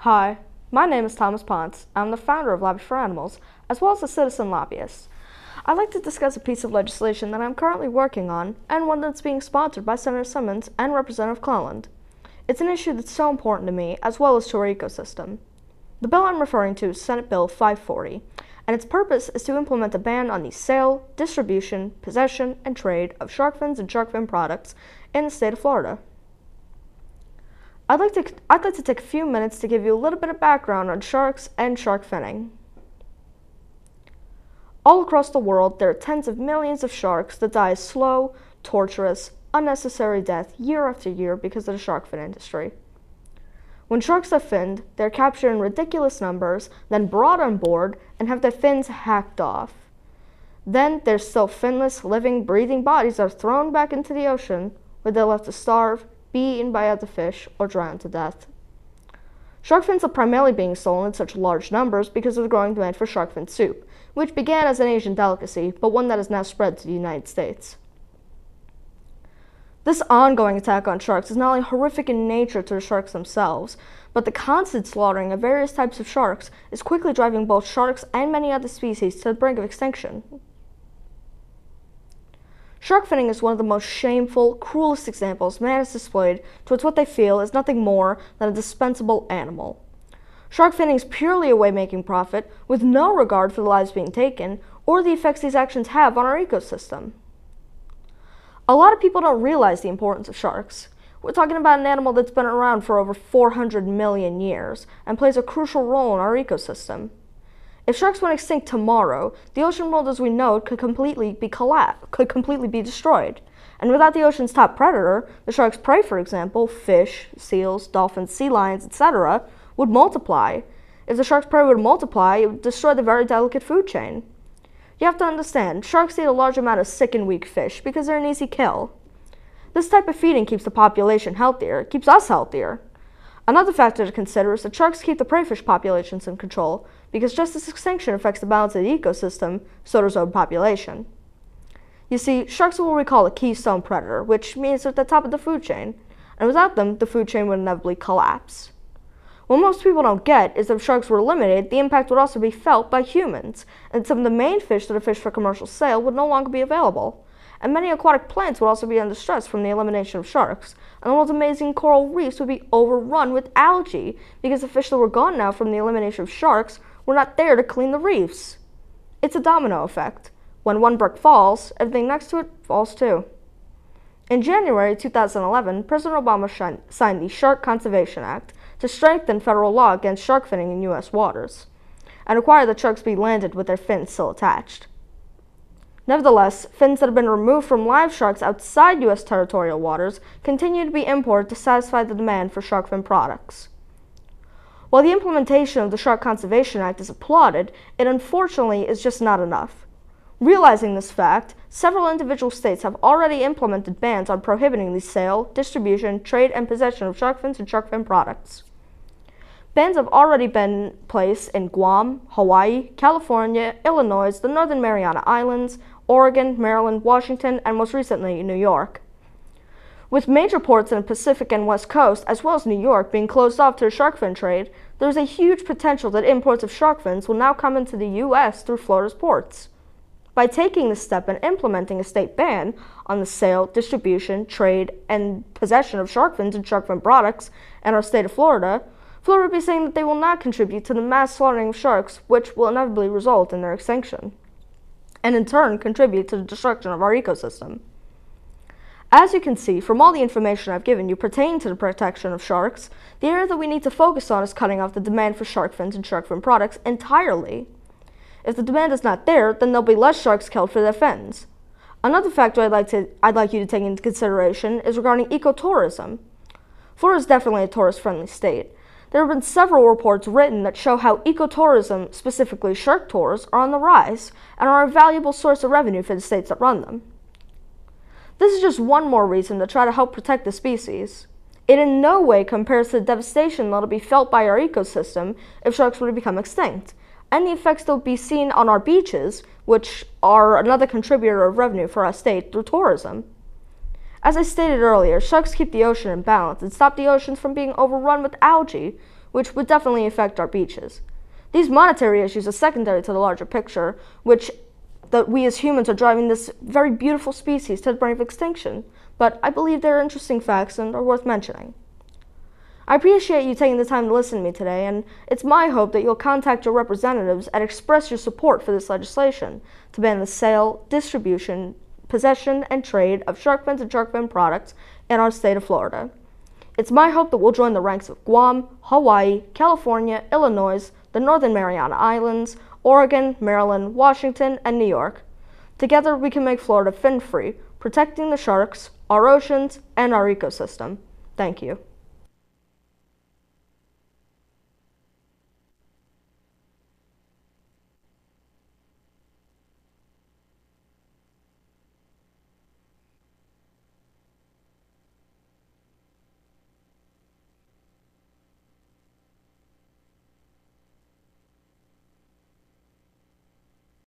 Hi, my name is Thomas Ponce. I'm the founder of Lobby for Animals, as well as a citizen lobbyist. I'd like to discuss a piece of legislation that I'm currently working on, and one that's being sponsored by Senator Simmons and Representative Cleland. It's an issue that's so important to me, as well as to our ecosystem. The bill I'm referring to is Senate Bill 540, and its purpose is to implement a ban on the sale, distribution, possession, and trade of shark fins and shark fin products in the state of Florida. I'd like to take a few minutes to give you a little bit of background on sharks and shark finning. All across the world, there are tens of millions of sharks that die a slow, torturous, unnecessary death year after year because of the shark fin industry. When sharks are finned, they're captured in ridiculous numbers, then brought on board and have their fins hacked off. Then they're still finless, living, breathing bodies that are thrown back into the ocean, where they're left to starve, be eaten by other fish, or drown to death. Shark fins are primarily being stolen in such large numbers because of the growing demand for shark fin soup, which began as an Asian delicacy, but one that has now spread to the United States. This ongoing attack on sharks is not only horrific in nature to the sharks themselves, but the constant slaughtering of various types of sharks is quickly driving both sharks and many other species to the brink of extinction. Shark finning is one of the most shameful, cruelest examples man has displayed towards what they feel is nothing more than a dispensable animal. Shark finning is purely a way of making profit, with no regard for the lives being taken, or the effects these actions have on our ecosystem. A lot of people don't realize the importance of sharks. We're talking about an animal that's been around for over 400 million years, and plays a crucial role in our ecosystem. If sharks went extinct tomorrow, the ocean world as we know it could completely be destroyed. And without the ocean's top predator, the shark's prey, for example, fish, seals, dolphins, sea lions, etc., would multiply. If the shark's prey would multiply, it would destroy the very delicate food chain. You have to understand, sharks eat a large amount of sick and weak fish because they're an easy kill. This type of feeding keeps the population healthier, keeps us healthier. Another factor to consider is that sharks keep the prey fish populations in control, because just as extinction affects the balance of the ecosystem, so does overpopulation. You see, sharks are what we call a keystone predator, which means they're at the top of the food chain, and without them, the food chain would inevitably collapse. What most people don't get is that if sharks were eliminated, the impact would also be felt by humans, and some of the main fish that are fished for commercial sale would no longer be available. And many aquatic plants would also be under stress from the elimination of sharks, and the world's amazing coral reefs would be overrun with algae because the fish that were gone now from the elimination of sharks were not there to clean the reefs. It's a domino effect. When one brick falls, everything next to it falls too. In January 2011, President Obama signed the Shark Conservation Act to strengthen federal law against shark finning in U.S. waters, and require that sharks be landed with their fins still attached. Nevertheless, fins that have been removed from live sharks outside U.S. territorial waters continue to be imported to satisfy the demand for shark fin products. While the implementation of the Shark Conservation Act is applauded, it unfortunately is just not enough. Realizing this fact, several individual states have already implemented bans on prohibiting the sale, distribution, trade, and possession of shark fins and shark fin products. Bans have already been placed in Guam, Hawaii, California, Illinois, the Northern Mariana Islands, Oregon, Maryland, Washington, and most recently New York. With major ports in the Pacific and West Coast, as well as New York, being closed off to the shark fin trade, there is a huge potential that imports of shark fins will now come into the U.S. through Florida's ports. By taking this step and implementing a state ban on the sale, distribution, trade, and possession of shark fins and shark fin products in our state of Florida, Florida will be saying that they will not contribute to the mass slaughtering of sharks, which will inevitably result in their extinction, and in turn contribute to the destruction of our ecosystem. As you can see from all the information I've given you pertaining to the protection of sharks, the area that we need to focus on is cutting off the demand for shark fins and shark fin products entirely. If the demand is not there, then there'll be less sharks killed for their fins. Another factor I'd like you to take into consideration is regarding ecotourism. Florida is definitely a tourist-friendly state. There have been several reports written that show how ecotourism, specifically shark tours, are on the rise and are a valuable source of revenue for the states that run them. This is just one more reason to try to help protect the species. It in no way compares to the devastation that will be felt by our ecosystem if sharks were to become extinct, and the effects that will be seen on our beaches, which are another contributor of revenue for our state through tourism. As I stated earlier, sharks keep the ocean in balance and stop the oceans from being overrun with algae, which would definitely affect our beaches. These monetary issues are secondary to the larger picture, which that we as humans are driving this very beautiful species to the brink of extinction, but I believe they're interesting facts and are worth mentioning. I appreciate you taking the time to listen to me today, and it's my hope that you'll contact your representatives and express your support for this legislation to ban the sale, distribution, possession, and trade of shark fins and shark fin products in our state of Florida. It's my hope that we'll join the ranks of Guam, Hawaii, California, Illinois, the Northern Mariana Islands, Oregon, Maryland, Washington, and New York. Together we can make Florida fin-free, protecting the sharks, our oceans, and our ecosystem. Thank you.